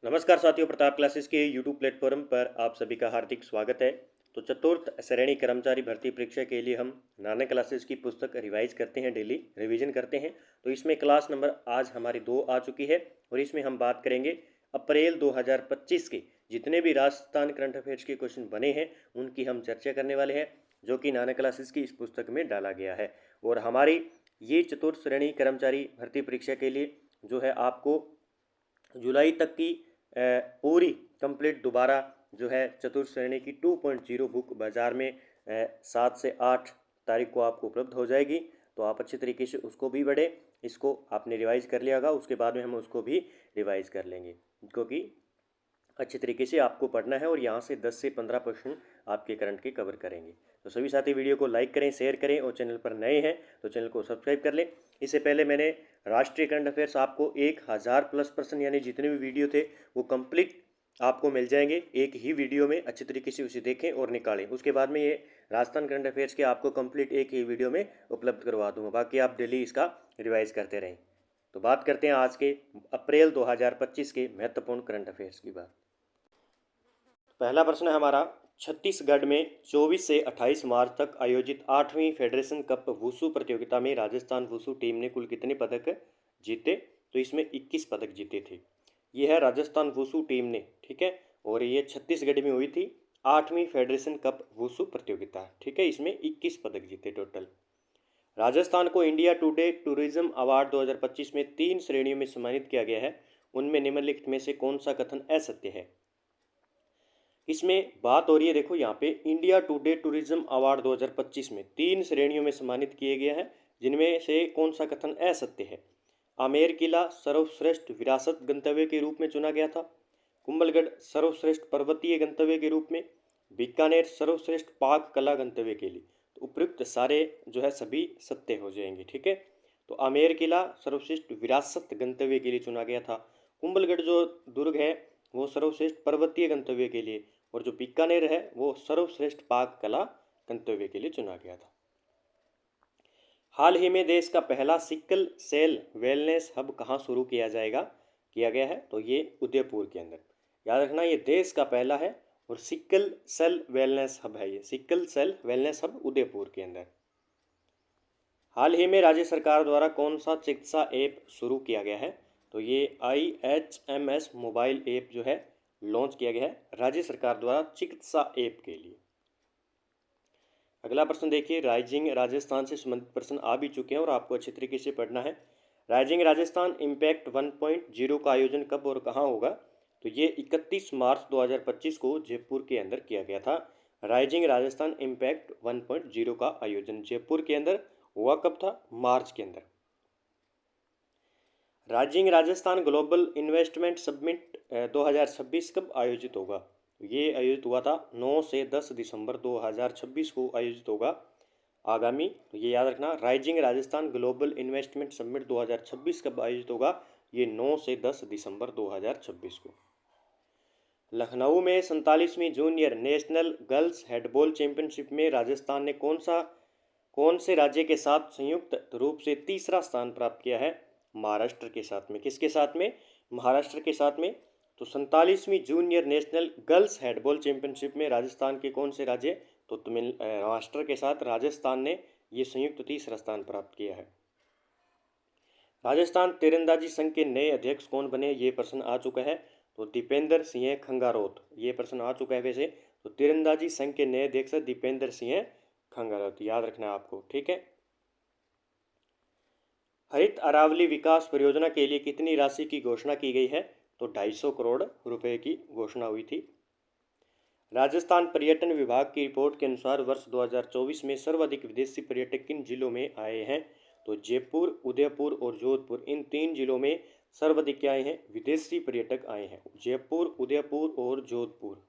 नमस्कार साथियों, प्रताप क्लासेस के यूट्यूब प्लेटफॉर्म पर आप सभी का हार्दिक स्वागत है। तो चतुर्थ श्रेणी कर्मचारी भर्ती परीक्षा के लिए हम नानक क्लासेस की पुस्तक रिवाइज करते हैं, डेली रिवीजन करते हैं। तो इसमें क्लास नंबर आज हमारी 2 आ चुकी है और इसमें हम बात करेंगे अप्रैल 2025 के जितने भी राजस्थान करंट अफेयर्स के क्वेश्चन बने हैं उनकी हम चर्चा करने वाले हैं, जो कि नानक क्लासेस की इस पुस्तक में डाला गया है। और हमारी ये चतुर्थ श्रेणी कर्मचारी भर्ती परीक्षा के लिए जो है आपको जुलाई तक की पूरी कंप्लीट दोबारा जो है चतुर्थ श्रेणी की 2.0 बुक बाज़ार में 7 से 8 तारीख को आपको उपलब्ध हो जाएगी। तो आप अच्छी तरीके से उसको भी पढ़ें। इसको आपने रिवाइज़ कर लिया होगा, उसके बाद में हम उसको भी रिवाइज़ कर लेंगे, क्योंकि अच्छी तरीके से आपको पढ़ना है और यहाँ से 10 से 15 प्रश्न आपके करंट के कवर करेंगे। तो सभी साथी वीडियो को लाइक करें, शेयर करें और चैनल पर नए हैं तो चैनल को सब्सक्राइब कर लें। इससे पहले मैंने राष्ट्रीय करंट अफेयर्स आपको 1000 प्लस प्रश्न यानी जितने भी वीडियो थे वो कंप्लीट आपको मिल जाएंगे एक ही वीडियो में। अच्छी तरीके से उसे देखें और निकालें। उसके बाद में ये राजस्थान करंट अफेयर्स के आपको कंप्लीट एक ही वीडियो में उपलब्ध करवा दूंगा, बाकी आप डेली इसका रिवाइज करते रहें। तो बात करते हैं आज के अप्रैल 2025 के महत्वपूर्ण करंट अफेयर्स की बात। पहला प्रश्न है हमारा, छत्तीसगढ़ में 24 से 28 मार्च तक आयोजित 8वीं फेडरेशन कप वुशु प्रतियोगिता में राजस्थान वुशु टीम ने कुल कितने पदक जीते? तो इसमें 21 पदक जीते थे। ये है राजस्थान वुशु टीम ने, ठीक है। और ये छत्तीसगढ़ में हुई थी 8वीं फेडरेशन कप वुशु प्रतियोगिता, ठीक है। इसमें 21 पदक जीते टोटल। राजस्थान को इंडिया टुडे टूरिज्म अवार्ड 2025 में 3 श्रेणियों में सम्मानित किया गया है। उनमें निम्नलिखित में से कौन सा कथन असत्य है? इसमें बात हो रही है, देखो यहाँ पे इंडिया टुडे टूरिज्म अवार्ड 2025 में 3 श्रेणियों में सम्मानित किए गए हैं, जिनमें से कौन सा कथन असत्य है? आमेर किला सर्वश्रेष्ठ विरासत गंतव्य के रूप में चुना गया था। कुंभलगढ़ सर्वश्रेष्ठ पर्वतीय गंतव्य के रूप में। बीकानेर सर्वश्रेष्ठ पाक कला गंतव्य के लिए। तो उपयुक्त सारे जो है सभी सत्य हो जाएंगे, ठीक है। तो आमेर किला सर्वश्रेष्ठ विरासत गंतव्य के लिए चुना गया था। कुंभलगढ़ जो दुर्ग है वो सर्वश्रेष्ठ पर्वतीय गंतव्य के लिए, और जो बीकानेर है वो सर्वश्रेष्ठ पाक कला गंतव्य के लिए चुना गया था। हाल ही में देश का पहला सिकल सेल वेलनेस हब कहाँ शुरू किया गया है? तो ये उदयपुर के अंदर। याद रखना, ये देश का पहला है और सिकल सेल वेलनेस हब है। ये sickle cell wellness hub Udaipur के अंदर। हाल ही में राज्य सरकार द्वारा कौन सा चिकित्सा ऐप शुरू किया गया है? तो ये IHMS मोबाइल ऐप जो है लॉन्च किया गया है राज्य सरकार द्वारा चिकित्सा ऐप के लिए। अगला प्रश्न देखिए, राइजिंग राजस्थान से संबंधित प्रश्न आ भी चुके हैं और आपको अच्छे तरीके से पढ़ना है। राइजिंग राजस्थान इम्पैक्ट 1.0 का आयोजन कब और कहाँ होगा? तो ये 31 मार्च 2025 को जयपुर के अंदर किया गया था। राइजिंग राजस्थान इम्पैक्ट 1.0 का आयोजन जयपुर के अंदर हुआ कब था? मार्च के अंदर। Rising Rajasthan global investment summit 2026 कब आयोजित होगा? ये आयोजित हुआ था 9 से 10 दिसंबर 2026 को आयोजित होगा आगामी। तो ये याद रखना, rising Rajasthan global investment summit 2026 कब आयोजित होगा? ये 9 से 10 दिसंबर 2026 को। लखनऊ में 47वीं junior national girls handball championship में राजस्थान ने कौन से राज्य के साथ संयुक्त रूप से तीसरा स्थान प्राप्त किया है? महाराष्ट्र के साथ में। किसके साथ में? महाराष्ट्र के साथ में। तो 47वीं junior national girls handball championship में राजस्थान के कौन से राज्य? तो महाराष्ट्र के साथ राजस्थान ने ये संयुक्त तीसरा स्थान प्राप्त किया है। राजस्थान तीरंदाजी संघ के नए अध्यक्ष कौन बने? ये प्रश्न आ चुका है। तो दीपेंद्र सिंह खंगारोत, ये प्रश्न आ चुका है वैसे। तो तीरंदाजी संघ के नए अध्यक्ष दीपेंद्र सिंह खंगारोत, याद रखना है आपको, ठीक है। हरित अरावली विकास परियोजना के लिए कितनी राशि की घोषणा की गई है? तो 250 करोड़ रुपए की घोषणा हुई थी। राजस्थान पर्यटन विभाग की रिपोर्ट के अनुसार वर्ष 2024 में सर्वाधिक विदेशी पर्यटक किन जिलों में आए हैं? तो जयपुर, उदयपुर और जोधपुर, इन 3 जिलों में सर्वाधिक क्या आए हैं? विदेशी पर्यटक आए हैं। जयपुर, उदयपुर और जोधपुर।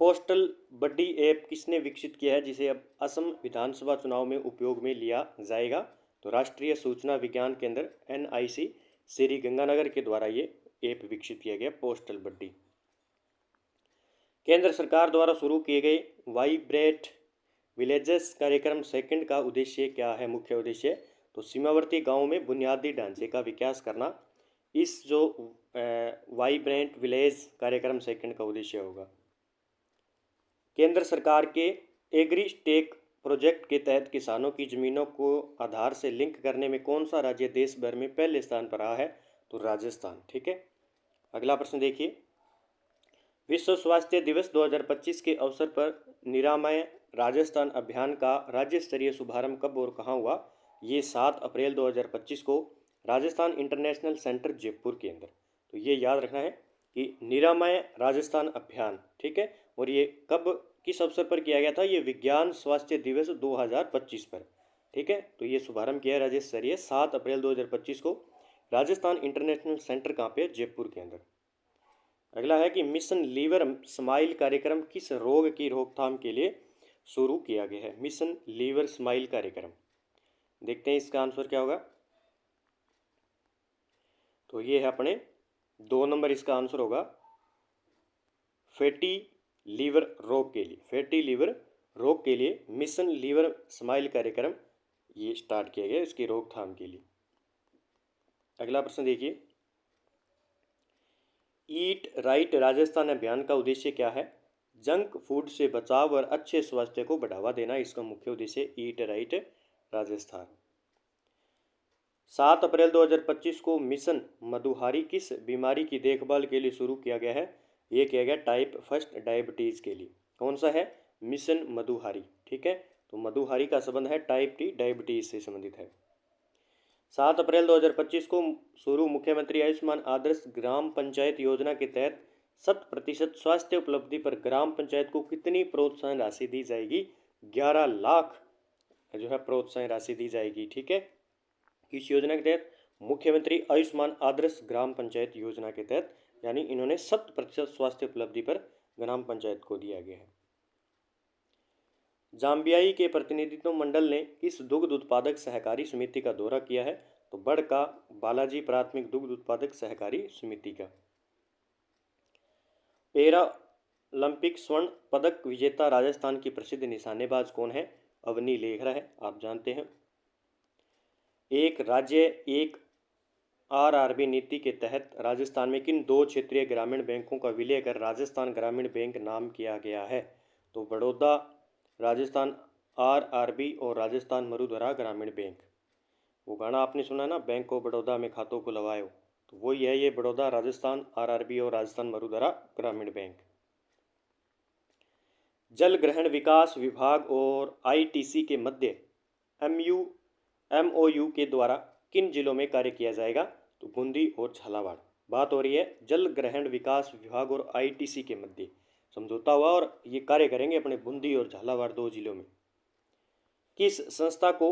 पोस्टल बड्डी ऐप किसने विकसित किया है, जिसे अब असम विधानसभा चुनाव में उपयोग में लिया जाएगा? तो राष्ट्रीय सूचना विज्ञान केंद्र NIC श्री गंगानगर के द्वारा ये ऐप विकसित किया गया, पोस्टल बड्डी। केंद्र सरकार द्वारा शुरू किए गए वाइब्रेट विलेजेस कार्यक्रम सेकंड का उद्देश्य क्या है? मुख्य उद्देश्य तो सीमावर्ती गांवों में बुनियादी ढांचे का विकास करना। इस जो वाइब्रेंट विलेज कार्यक्रम सेकंड का उद्देश्य होगा। केंद्र सरकार के एग्रीस्टेक प्रोजेक्ट के तहत किसानों की जमीनों को आधार से लिंक करने में कौन सा राज्य देश भर में पहले स्थान पर रहा है? तो राजस्थान। ठीक है, अगला प्रश्न देखिए, विश्व स्वास्थ्य दिवस 2025 के अवसर पर निरामय राजस्थान अभियान का राज्य स्तरीय शुभारंभ कब और कहाँ हुआ? ये 7 अप्रैल 2025 को राजस्थान इंटरनेशनल सेंटर जयपुर के अंदर। तो ये याद रखना है कि निरामय राजस्थान अभियान, ठीक है, और ये कब किस अवसर पर किया गया था? ये विज्ञान स्वास्थ्य दिवस 2025 पर। ठीक है, तो ये शुभारंभ किया राज्य स्तरीय 7 अप्रैल 2025 को राजस्थान इंटरनेशनल सेंटर कहाँ पे? जयपुर के अंदर। अगला है कि मिशन लीवर स्माइल कार्यक्रम किस रोग की रोकथाम के लिए शुरू किया गया है? मिशन लीवर स्माइल कार्यक्रम, देखते हैं इसका आंसर क्या होगा। तो ये है अपने 2 नंबर, इसका आंसर होगा फैटी लीवर रोग के लिए। फैटी लीवर रोग के लिए मिशन लीवर स्माइल कार्यक्रम ये स्टार्ट किया गया इसकी रोकथाम के लिए। अगला प्रश्न देखिए, ईट राइट राजस्थान अभियान का उद्देश्य क्या है? जंक फूड से बचाव और अच्छे स्वास्थ्य को बढ़ावा देना इसका मुख्य उद्देश्य ईट राइट राजस्थान। 7 अप्रैल 2025 को मिशन मधुहारी किस बीमारी की देखभाल के लिए शुरू किया गया है? ये किया गया टाइप 1 डायबिटीज़ के लिए। कौन सा है? मिशन मधुहारी। ठीक है, तो मधुहारी का संबंध है टाइप 2 डायबिटीज़ से संबंधित है। 7 अप्रैल 2025 को शुरू मुख्यमंत्री आयुष्मान आदर्श ग्राम पंचायत योजना के तहत 100% स्वास्थ्य उपलब्धि पर ग्राम पंचायत को कितनी प्रोत्साहन राशि दी जाएगी? 11 लाख जो है प्रोत्साहन राशि दी जाएगी। ठीक है, किस योजना के तहत? मुख्यमंत्री आयुष्मान आदर्श ग्राम पंचायत योजना के तहत, यानी इन्होंने 100% स्वास्थ्य उपलब्धि पर ग्राम पंचायत को दिया गया है। जाम्बियाई के प्रतिनिधित्व मंडल ने किस दुग्ध उत्पादक सहकारी समिति का दौरा किया है? तो बड़का बालाजी प्राथमिक दुग्ध उत्पादक सहकारी समिति का। पैरा ओलंपिक स्वर्ण पदक विजेता राजस्थान की प्रसिद्ध निशानेबाज कौन है? अवनी लेखरा है, आप जानते हैं। एक राज्य एक आरआरबी नीति के तहत राजस्थान में किन 2 क्षेत्रीय ग्रामीण बैंकों का विलय कर राजस्थान ग्रामीण बैंक नाम किया गया है? तो बड़ौदा राजस्थान आरआरबी और राजस्थान मरुधरा ग्रामीण बैंक। वो गाना आपने सुना ना, बैंक ऑफ बड़ौदा में खातों को लगाओ, तो वही है ये बड़ौदा राजस्थान आरआरबी और राजस्थान मरुधरा ग्रामीण बैंक। जल ग्रहण विकास विभाग और आईटीसी के मध्य एमओयू के द्वारा किन जिलों में कार्य किया जाएगा? तो बूंदी और झालावाड़। बात हो रही है जल ग्रहण विकास विभाग और आईटीसी के मध्य समझौता हुआ और ये कार्य करेंगे अपने बूंदी और झालावाड़ 2 जिलों में। किस संस्था को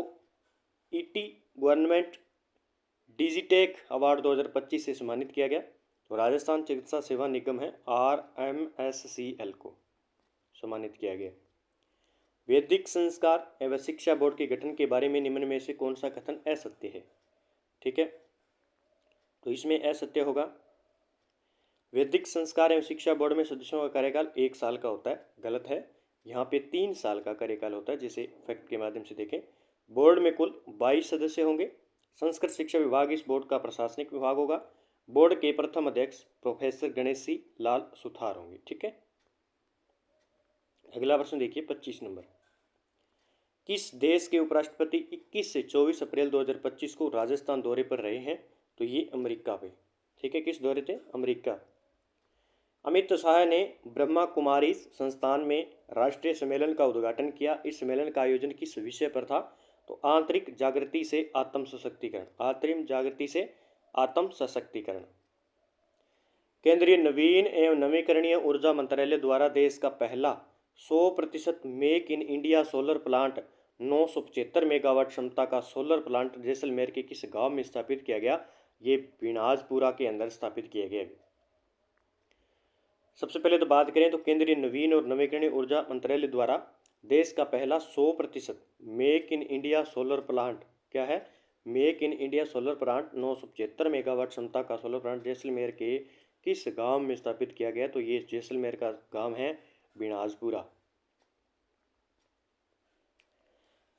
ईटी गवर्नमेंट डिजिटेक अवार्ड 2025 से सम्मानित किया गया? तो राजस्थान चिकित्सा सेवा निगम है, RMSCL को सम्मानित किया गया। वैदिक संस्कार एवं शिक्षा बोर्ड के गठन के बारे में निम्न में से कौन सा कथन असत्य है? ठीक है, तो इसमें असत्य होगा। वैदिक संस्कार एवं शिक्षा बोर्ड में सदस्यों का कार्यकाल 1 साल का होता है, गलत है। यहाँ पे 3 साल का कार्यकाल होता है, जिसे फैक्ट के माध्यम से देखें। बोर्ड में कुल 22 सदस्य होंगे। संस्कृत शिक्षा विभाग इस बोर्ड का प्रशासनिक विभाग होगा। बोर्ड के प्रथम अध्यक्ष प्रोफेसर गणेशी लाल सुथार होंगे। ठीक है, अगला प्रश्न देखिए 25 नंबर। किस देश के उपराष्ट्रपति 21 से 24 अप्रैल 2025 को राजस्थान दौरे पर रहे हैं? तो ये अमेरिका पे। ठीक है, किस दौरे थे? अमेरिका। अमित शाह ने ब्रह्मा कुमारी संस्थान में राष्ट्रीय सम्मेलन का उद्घाटन किया। इस सम्मेलन का आयोजन किस विषय पर था? तो आंतरिक जागृति से आत्म सशक्तिकरण। आंतरिक जागृति से आत्म सशक्तिकरण। केंद्रीय नवीन एवं नवीकरणीय ऊर्जा मंत्रालय द्वारा देश का पहला 100% make in India solar plant 975 megawatt क्षमता का सोलर प्लांट जैसलमेर के किस गांव में स्थापित किया गया? ये बिनाजपुरा के अंदर स्थापित किया गया। सबसे पहले तो बात करें तो केंद्रीय नवीन और नवीकरणीय ऊर्जा मंत्रालय द्वारा देश का पहला 100% make in India solar plant क्या है? Make in India solar plant 975 megawatt क्षमता का सोलर प्लांट जैसलमेर के किस गांव में स्थापित किया गया? तो ये जैसलमेर का गांव है बिनाजपुरा।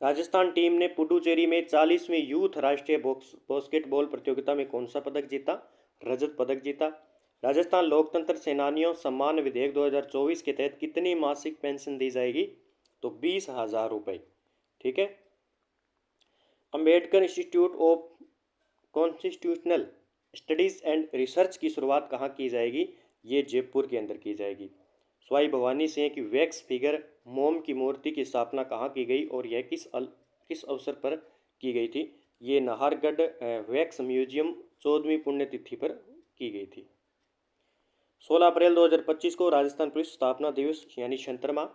राजस्थान टीम ने पुडुचेरी में 40वीं यूथ राष्ट्रीय बास्केटबॉल प्रतियोगिता में कौन सा पदक जीता? रजत पदक जीता। राजस्थान लोकतंत्र सेनानियों सम्मान विधेयक 2024 के तहत कितनी मासिक पेंशन दी जाएगी? तो 20,000 रुपये। ठीक है। Ambedkar institute of constitutional studies and research की शुरुआत कहाँ की जाएगी? ये जयपुर के अंदर की जाएगी। स्वाई भवानी सिंह की वैक्स फिगर मोम की मूर्ति की स्थापना कहाँ की गई और यह किस अवसर पर की गई थी? ये नाहरगढ़ वैक्स म्यूजियम 14वीं पुण्यतिथि पर की गई थी। 16 अप्रैल 2025 को राजस्थान पुलिस स्थापना दिवस यानी 76वां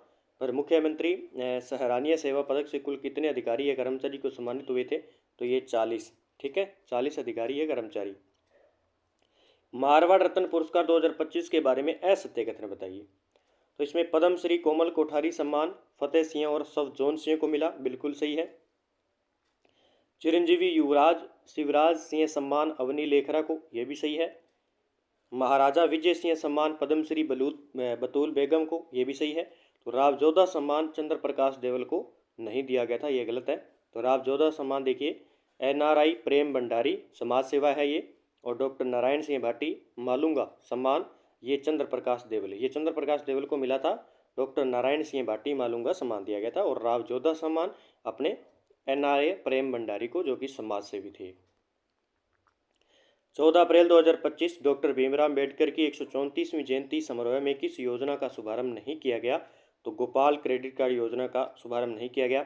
पर मुख्यमंत्री सराहनीय सेवा पदक से कुल कितने अधिकारी या कर्मचारी को सम्मानित हुए थे? तो ये 40। ठीक है, 40 अधिकारी या कर्मचारी। मारवाड़ रत्न पुरस्कार 2025 के बारे में असत्य कथन बताइए। तो इसमें पद्म श्री कोमल कोठारी सम्मान फतेह सिंह और सवजोन सिंह को मिला, बिल्कुल सही है। चिरंजीवी युवराज शिवराज सिंह सम्मान अवनी लेखरा को, यह भी सही है। महाराजा विजय सिंह सम्मान पद्मश्री बतूल बेगम को, यह भी सही है। तो राव जोधा सम्मान चंद्र प्रकाश देवल को नहीं दिया गया था, यह गलत है। तो राव जोधा सम्मान देखिए NRI प्रेम भंडारी समाज सेवा है ये। और डॉक्टर नारायण सिंह भाटी मालूंगा सम्मान ये चंद्र प्रकाश देवल, ये चंद्र प्रकाश देवल को मिला था। डॉक्टर नारायण सिंह भाटी मालूंगा सम्मान दिया गया था। और राव जोधा सम्मान अपने NRI प्रेम भंडारी को, जो कि समाज सेवी थे। 14 अप्रैल 2025 डॉक्टर भीमराव अम्बेडकर की 134वीं जयंती समारोह में किस योजना का शुभारंभ नहीं किया गया? तो गोपाल क्रेडिट कार्ड योजना का शुभारंभ नहीं किया गया।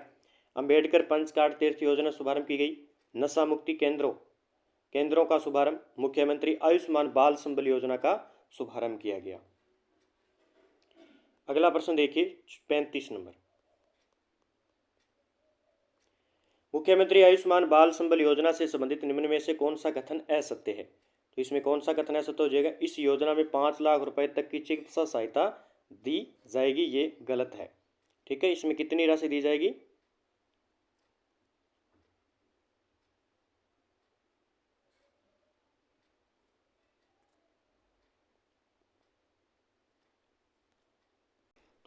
अम्बेडकर पंच कार्ड तीर्थ योजना शुभारंभ की गई। नशा मुक्ति केंद्रों का शुभारंभ, मुख्यमंत्री आयुष्मान बाल संबल योजना का शुभारंभ किया गया। अगला प्रश्न देखिए 35 नंबर। मुख्यमंत्री आयुष्मान बाल संबल योजना से संबंधित निम्न में से कौन सा कथन असत्य है? तो इसमें कौन सा कथन असत्य हो जाएगा? इस योजना में 5 लाख रुपए तक की चिकित्सा सहायता दी जाएगी, ये गलत है। ठीक है, इसमें कितनी राशि दी जाएगी?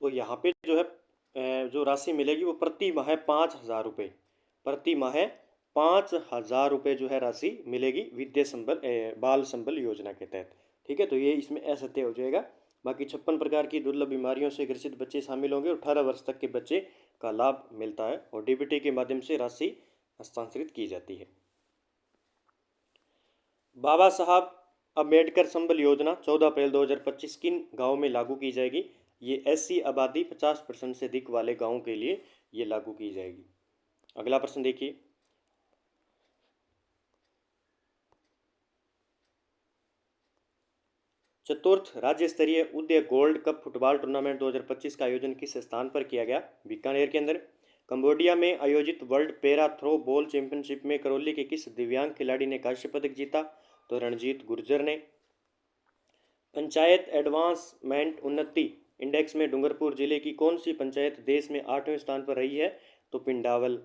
तो यहाँ पे जो है जो राशि मिलेगी वो प्रति माह 5,000 रुपये, प्रति माह 5,000 रुपये जो है राशि मिलेगी विद्या संबल बाल संबल योजना के तहत। ठीक है, तो ये इसमें असत्य हो जाएगा। बाकी 56 प्रकार की दुर्लभ बीमारियों से ग्रसित बच्चे शामिल होंगे और 18 वर्ष तक के बच्चे का लाभ मिलता है और DBT के माध्यम से राशि हस्तांतरित की जाती है। बाबा साहब अम्बेडकर संबल योजना 14 अप्रैल 2025 किन गाँव में लागू की जाएगी? ये SC आबादी 50% से अधिक वाले गाँव के लिए ये लागू की जाएगी। अगला प्रश्न देखिए। चतुर्थ राज्य स्तरीय उदय गोल्ड कप फुटबॉल टूर्नामेंट 2025 का आयोजन किस स्थान पर किया गया? बीकानेर के अंदर। कंबोडिया में आयोजित world para throw ball championship में करौली के किस दिव्यांग खिलाड़ी ने कांस्य पदक जीता? तो रणजीत गुर्जर ने। पंचायत एडवांसमेंट उन्नति इंडेक्स में डूंगरपुर जिले की कौन सी पंचायत देश में 8वें स्थान पर रही है? तो पिंडावल।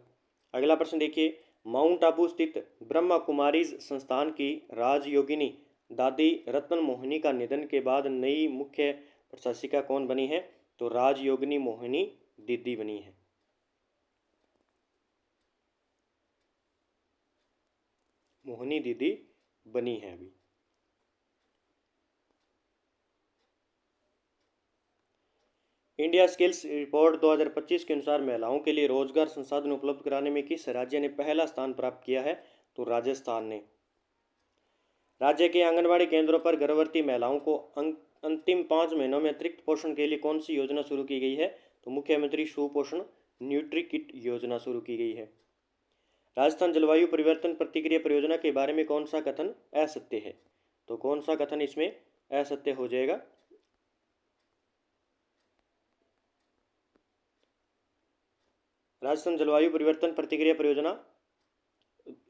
अगला प्रश्न देखिए। माउंट आबू स्थित ब्रह्मा कुमारीज संस्थान की राजयोगिनी दादी रत्न मोहिनी का निधन के बाद नई मुख्य प्रशासिका कौन बनी है? तो राजयोगिनी मोहिनी दीदी बनी है। मोहिनी दीदी बनी है अभी। इंडिया स्किल्स रिपोर्ट 2025 के अनुसार महिलाओं के लिए रोजगार संसाधन उपलब्ध कराने में किस राज्य ने पहला स्थान प्राप्त किया है? तो राजस्थान ने। राज्य के आंगनबाड़ी केंद्रों पर गर्भवती महिलाओं को अंतिम 5 महीनों में अतिरिक्त पोषण के लिए कौन सी योजना शुरू की गई है? तो मुख्यमंत्री सुपोषण न्यूट्री किट योजना शुरू की गई है। राजस्थान जलवायु परिवर्तन प्रतिक्रिया परियोजना के बारे में कौन सा कथन असत्य है? तो कौन सा कथन इसमें असत्य हो जाएगा? राजस्थान जलवायु परिवर्तन प्रतिक्रिया परियोजना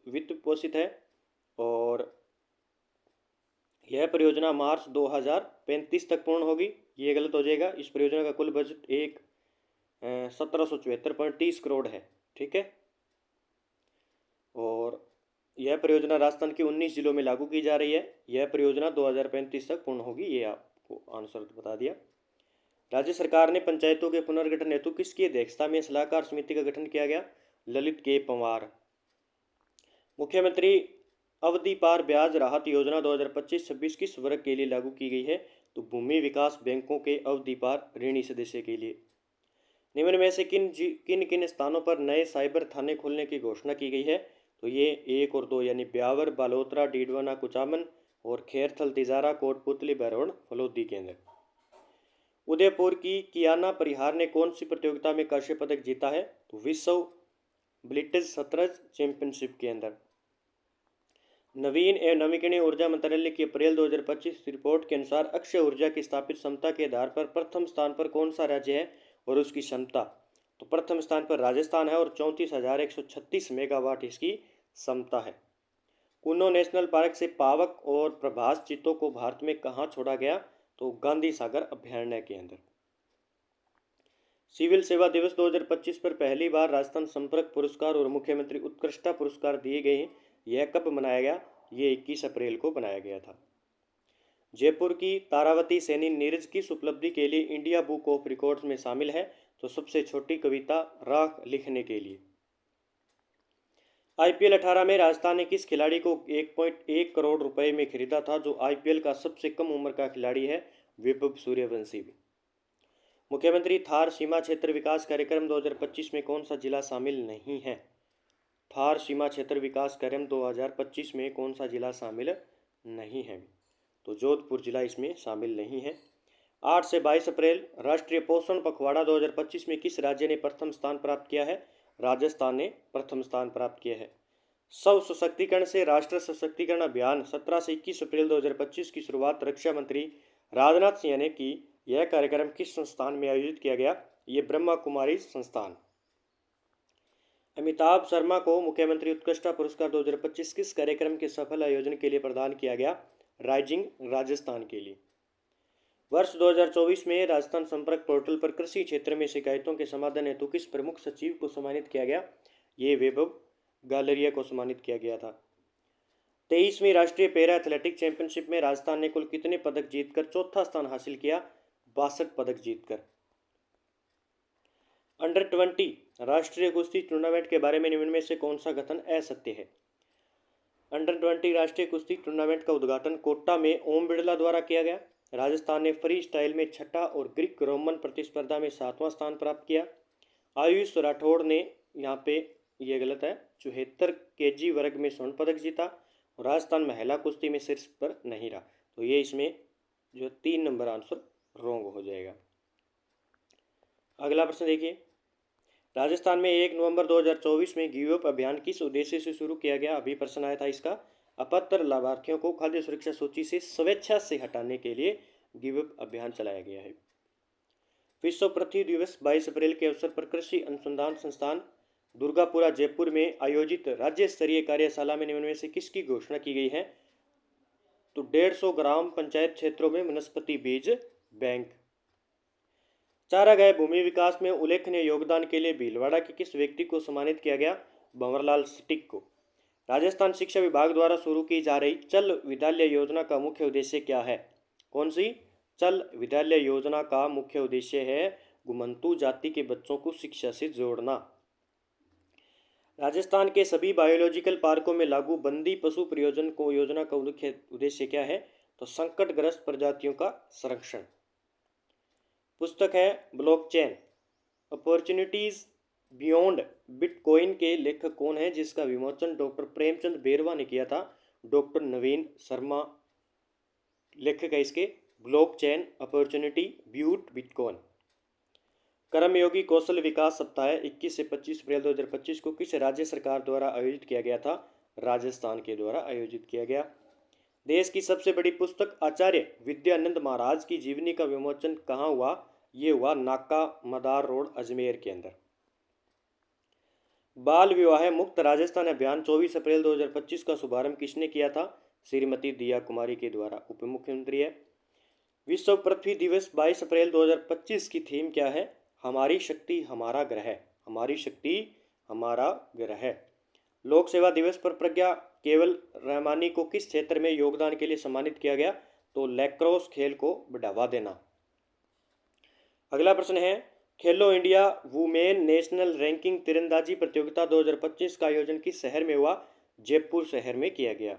वित्त पोषित है और यह परियोजना मार्च 2035 तक पूर्ण होगी, ये गलत हो जाएगा। इस परियोजना का कुल बजट 1774.30 करोड़ है। ठीक है, और यह परियोजना राजस्थान के 19 जिलों में लागू की जा रही है। यह परियोजना 2035 तक पूर्ण होगी, ये आपको आंसर बता दिया। राज्य सरकार ने पंचायतों के पुनर्गठन हेतु किसकी अध्यक्षता में सलाहकार समिति का गठन किया गया? ललित के पंवार। मुख्यमंत्री अवधि पार ब्याज राहत योजना 2025-26 किस वर्ग के लिए लागू की गई है? तो भूमि विकास बैंकों के अवधि पार ऋणी सदस्य के लिए। निम्न में से किन किन किन स्थानों पर नए साइबर थाने खोलने की घोषणा की गई है? तो ये 1 और 2 यानी ब्यावर, बालोतरा, डीडवाना, कुचामन और खैरथल, तिजारा, कोटपुतली, भरौन, फलोदी केंद्र। उदयपुर की कियाना परिहार ने कौन सी प्रतियोगिता में कांस्य पदक जीता है? तो विश्व ब्लिट्ज शतरंज चैंपियनशिप के अंदर। नवीन एवं नवीकरणीय ऊर्जा मंत्रालय की अप्रैल 2025 रिपोर्ट के अनुसार अक्षय ऊर्जा की स्थापित क्षमता के आधार पर प्रथम स्थान पर कौन सा राज्य है और उसकी क्षमता? तो प्रथम स्थान पर राजस्थान है और 34,136 मेगावाट इसकी क्षमता है। कुन्नो नेशनल पार्क से पावक और प्रभास चीतों को भारत में कहाँ छोड़ा गया? तो गांधी सागर अभयारण्य के अंदर। सिविल सेवा दिवस 2025 पर पहली बार राजस्थान संपर्क पुरस्कार और मुख्यमंत्री उत्कृष्टता पुरस्कार दिए गए हैं। यह कब मनाया गया? ये 21 अप्रैल को बनाया गया था। जयपुर की तारावती सैनी नीरज किस उपलब्धि के लिए इंडिया बुक ऑफ रिकॉर्ड्स में शामिल है? तो सबसे छोटी कविता राख लिखने के लिए। IPL 18 में राजस्थान ने किस खिलाड़ी को 1.1 करोड़ रुपए में खरीदा था? जो IPL का सबसे कम उम्र का खिलाड़ी है, वैभव सूर्यवंशी। मुख्यमंत्री थार सीमा क्षेत्र विकास कार्यक्रम 2025 में कौन सा जिला शामिल नहीं है? थार सीमा क्षेत्र विकास कार्यक्रम 2025 में कौन सा जिला शामिल नहीं है? तो जोधपुर जिला इसमें शामिल नहीं है। 8 से 22 अप्रैल राष्ट्रीय पोषण पखवाड़ा 2025 में किस राज्य ने प्रथम स्थान प्राप्त किया है? राजस्थान ने प्रथम स्थान प्राप्त किया है। स्व सशक्तिकरण से राष्ट्र सशक्तिकरण अभियान 17 से 21 अप्रैल 2025 की शुरुआत रक्षा मंत्री राजनाथ सिंह ने की। यह कार्यक्रम किस संस्थान में आयोजित किया गया? ये ब्रह्मा कुमारी संस्थान। अमिताभ शर्मा को मुख्यमंत्री उत्कृष्टता पुरस्कार 2025 किस कार्यक्रम के सफल आयोजन के लिए प्रदान किया गया? राइजिंग राजस्थान के लिए। वर्ष 2024 में राजस्थान संपर्क पोर्टल पर कृषि क्षेत्र में शिकायतों के समाधान हेतु किस प्रमुख सचिव को सम्मानित किया गया? ये वैभव गालरिया को सम्मानित किया गया था। 23वीं राष्ट्रीय पैरा एथलेटिक चैंपियनशिप में राजस्थान ने कुल कितने पदक जीतकर चौथा स्थान हासिल किया? 62 पदक जीतकर। अंडर 20 राष्ट्रीय कुश्ती टूर्नामेंट के बारे में निम्न में से कौन सा कथन असत्य है? अंडर 20 राष्ट्रीय कुश्ती टूर्नामेंट का उद्घाटन कोटा में ओम बिरला द्वारा किया गया। राजस्थान ने फ्री स्टाइल में छठा और ग्रीक रोमन प्रतिस्पर्धा में 7वां स्थान प्राप्त किया। आयुष राठौड़ ने यहाँ पे ये गलत है, 74 kg वर्ग में स्वर्ण पदक जीता। राजस्थान महिला कुश्ती में शीर्ष पर नहीं रहा। तो ये इसमें जो 3 नंबर आंसर रॉन्ग हो जाएगा। अगला प्रश्न देखिए, राजस्थान में 1 नवंबर 2024 में गिव अप अभियान किस उद्देश्य से शुरू किया गया? अभी प्रश्न आया था इसका। अपात्र लाभार्थियों को खाद्य सुरक्षा सूची से स्वेच्छा से हटाने के लिए गिव अप अभियान चलाया गया है। विश्व पृथ्वी दिवस 22 अप्रैल के अवसर पर कृषि अनुसंधान संस्थान दुर्गापुरा जयपुर में आयोजित राज्य स्तरीय कार्यशाला में निम्न में से किसकी घोषणा की गई है? तो 150 ग्राम पंचायत क्षेत्रों में वनस्पति बीज बैंक। चारागाह भूमि विकास में उल्लेखनीय योगदान के लिए भीलवाड़ा के किस व्यक्ति को सम्मानित किया गया? भंवरलाल स्टिक को। राजस्थान शिक्षा विभाग द्वारा शुरू की जा रही चल विद्यालय योजना का मुख्य उद्देश्य क्या है? कौन सी? चल विद्यालय योजना का मुख्य उद्देश्य है घुमंतू जाति के बच्चों को शिक्षा से जोड़ना। राजस्थान के सभी बायोलॉजिकल पार्कों में लागू बंदी पशु प्रयोजन को योजना का मुख्य उद्देश्य क्या है? तो संकटग्रस्त प्रजातियों का संरक्षण। पुस्तक है ब्लॉकचेन अपॉर्चुनिटीज बियॉन्ड बिटकॉइन के लेखक कौन है, जिसका विमोचन डॉक्टर प्रेमचंद बेरवा ने किया था? डॉक्टर नवीन शर्मा लेखक है इसके। ब्लॉकचेन अपॉर्चुनिटी ब्यूट बिटकॉइन। कर्मयोगी कौशल विकास सप्ताह 21 से 25 अप्रैल 2025 को किस राज्य सरकार द्वारा आयोजित किया गया था? राजस्थान के द्वारा आयोजित किया गया। देश की सबसे बड़ी पुस्तक आचार्य विद्यानंद महाराज की जीवनी का विमोचन कहाँ हुआ? ये हुआ नाका मदार रोड अजमेर के अंदर। बाल विवाह मुक्त राजस्थान अभियान 24 अप्रैल 2025 का शुभारंभ किसने किया था? श्रीमती दिया कुमारी के द्वारा। उप मुख्यमंत्री है। विश्व पृथ्वी दिवस 22 अप्रैल 2025 की थीम क्या है? हमारी शक्ति हमारा ग्रह। हमारी शक्ति हमारा ग्रह। लोक सेवा दिवस पर प्रज्ञा केवल रहमानी को किस क्षेत्र में योगदान के लिए सम्मानित किया गया? तो लैक्रोस खेल को बढ़ावा देना। अगला प्रश्न है, खेलो इंडिया वुमेन नेशनल रैंकिंग तीरंदाजी प्रतियोगिता 2025 का आयोजन किस शहर में हुआ? जयपुर शहर में किया गया।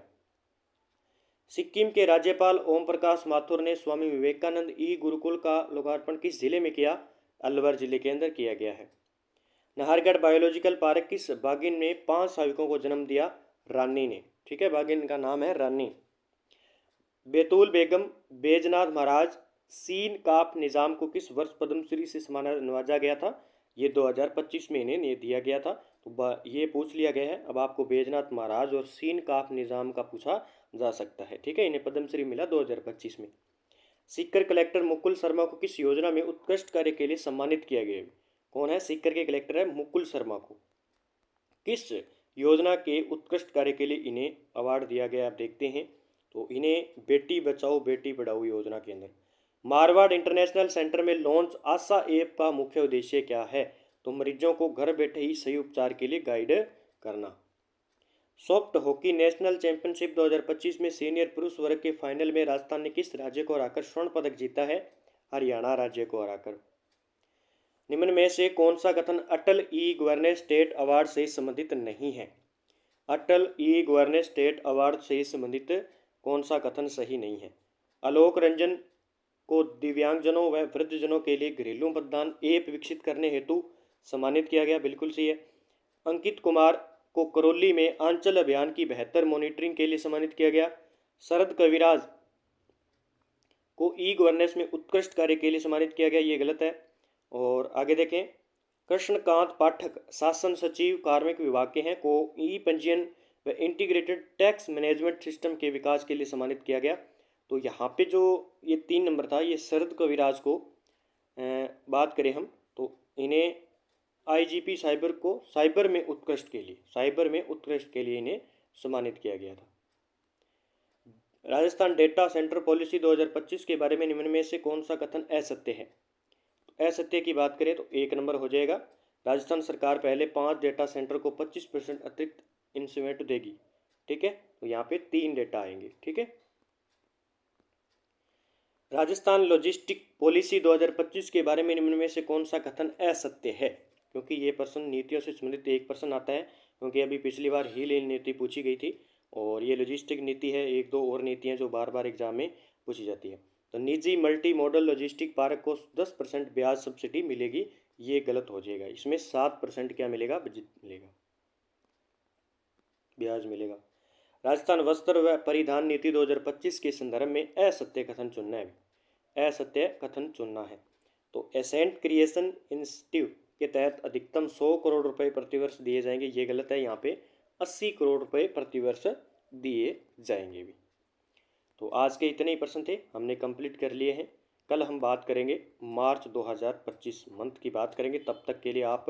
सिक्किम के राज्यपाल ओम प्रकाश माथुर ने स्वामी विवेकानंद ई गुरुकुल का लोकार्पण किस जिले में किया? अलवर जिले के अंदर किया गया है। नाहरगढ़ बायोलॉजिकल पार्क किस बाघिन ने 5 शावकों को जन्म दिया? रानी ने। ठीक है, बाघिन का नाम है रानी। बैतूल बेगम बैजनाथ महाराज सीन काफ निज़ाम को किस वर्ष पद्मश्री से नवाजा गया था? ये 2025 में इन्हें दिया गया था। तो ये पूछ लिया गया है। अब आपको बैजनाथ महाराज और सीन काफ निज़ाम का पूछा जा सकता है। ठीक है, इन्हें पद्मश्री मिला 2025 में। सीकर कलेक्टर मुकुल शर्मा को किस योजना में उत्कृष्ट कार्य के लिए सम्मानित किया गया? कौन है सीकर के कलेक्टर? है मुकुल शर्मा को। किस योजना के उत्कृष्ट कार्य के लिए इन्हें अवार्ड दिया गया, आप देखते हैं। तो इन्हें बेटी बचाओ बेटी पढ़ाओ योजना के अंदर। मारवाड़ इंटरनेशनल सेंटर में लॉन्च आशा ऐप का मुख्य उद्देश्य क्या है? तो मरीजों को घर बैठे ही सही उपचार के लिए गाइड करना। सॉफ्ट हॉकी नेशनल चैंपियनशिप 2025 में सीनियर पुरुष वर्ग के फाइनल में राजस्थान ने किस राज्य को हराकर स्वर्ण पदक जीता है? हरियाणा राज्य को हराकर। निम्न में से कौन सा कथन अटल ई गवर्नेंस स्टेट अवार्ड से संबंधित नहीं है? अटल ई गवर्नेंस स्टेट अवार्ड से संबंधित कौन सा कथन सही नहीं है? आलोक रंजन को दिव्यांगजनों व वृद्धजनों के लिए घरेलू मतदान ऐप विकसित करने हेतु सम्मानित किया गया, बिल्कुल सही है। अंकित कुमार को करौली में आंचल अभियान की बेहतर मॉनिटरिंग के लिए सम्मानित किया गया। शरद कविराज को ई गवर्नेंस में उत्कृष्ट कार्य के लिए सम्मानित किया गया, ये गलत है। और आगे देखें, कृष्णकांत पाठक शासन सचिव कार्मिक विभाग के हैं, को ई पंजीयन व इंटीग्रेटेड टैक्स मैनेजमेंट सिस्टम के विकास के लिए सम्मानित किया गया। तो यहाँ पे जो ये 3 नंबर था, ये शरद कविराज को बात करें हम तो इन्हें आईजीपी साइबर को साइबर में उत्कृष्ट के लिए इन्हें सम्मानित किया गया था। राजस्थान डेटा सेंटर पॉलिसी 2025 के बारे में निम्न में से कौन सा कथन असत्य है? असत्य की बात करें तो 1 नंबर हो जाएगा। राजस्थान सरकार पहले 5 डेटा सेंटर को 25% अतिरिक्त इंसेंटिव देगी। ठीक है, तो यहाँ पे 3 डेटा आएंगे। ठीक है, राजस्थान लॉजिस्टिक पॉलिसी 2025 के बारे में निम्न में से कौन सा कथन असत्य है? क्योंकि ये प्रश्न नीतियों से संबंधित एक प्रश्न आता है, क्योंकि अभी पिछली बार हील नीति पूछी गई थी और ये लॉजिस्टिक नीति है। 1-2 और नीतियाँ जो बार बार एग्जाम में पूछी जाती है। तो निजी मल्टी मॉडल लॉजिस्टिक पार्क को 10% ब्याज सब्सिडी मिलेगी, ये गलत हो जाएगा। इसमें 7% क्या मिलेगा? ब्याज मिलेगा। राजस्थान वस्त्र व परिधान नीति 2025 के संदर्भ में असत्य कथन चुनना है। असत्य कथन चुनना है। तो एसेंट क्रिएशन इंस्टीट्यूट के तहत अधिकतम 100 करोड़ रुपए प्रतिवर्ष दिए जाएंगे, ये गलत है। यहाँ पे 80 करोड़ रुपए प्रतिवर्ष दिए जाएंगे भी। तो आज के इतने ही प्रश्न थे, हमने कंप्लीट कर लिए हैं। कल हम बात करेंगे मार्च 2025 मंथ की बात करेंगे। तब तक के लिए आप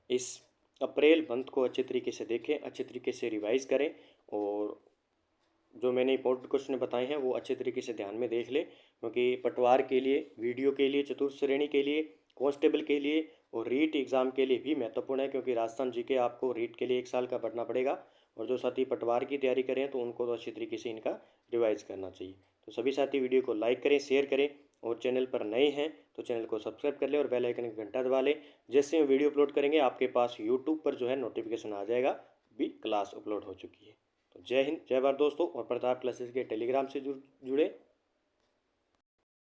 इस अप्रैल मंथ को अच्छे तरीके से देखें, अच्छे तरीके से रिवाइज करें और जो मैंने इंपॉर्टेंट क्वेश्चन बताए हैं वो अच्छे तरीके से ध्यान में देख लें, क्योंकि पटवार के लिए, वीडियो के लिए, चतुर्थ श्रेणी के लिए, कांस्टेबल के लिए और रीट एग्ज़ाम के लिए भी महत्वपूर्ण है। क्योंकि राजस्थान जीके आपको रीट के लिए 1 साल का पढ़ना पड़ेगा और जो साथी पटवार की तैयारी करें तो उनको तो अच्छी तरीके से इनका रिवाइज करना चाहिए। तो सभी साथी वीडियो को लाइक करें, शेयर करें और चैनल पर नए हैं तो चैनल को सब्सक्राइब कर लें और बेल आइकन का घंटा दबा लें। जैसे हम वीडियो अपलोड करेंगे आपके पास यूट्यूब पर जो है नोटिफिकेशन आ जाएगा भी क्लास अपलोड हो चुकी है। तो जय हिंद, जय भारत दोस्तों। और प्रताप क्लासेस के टेलीग्राम से जुड़े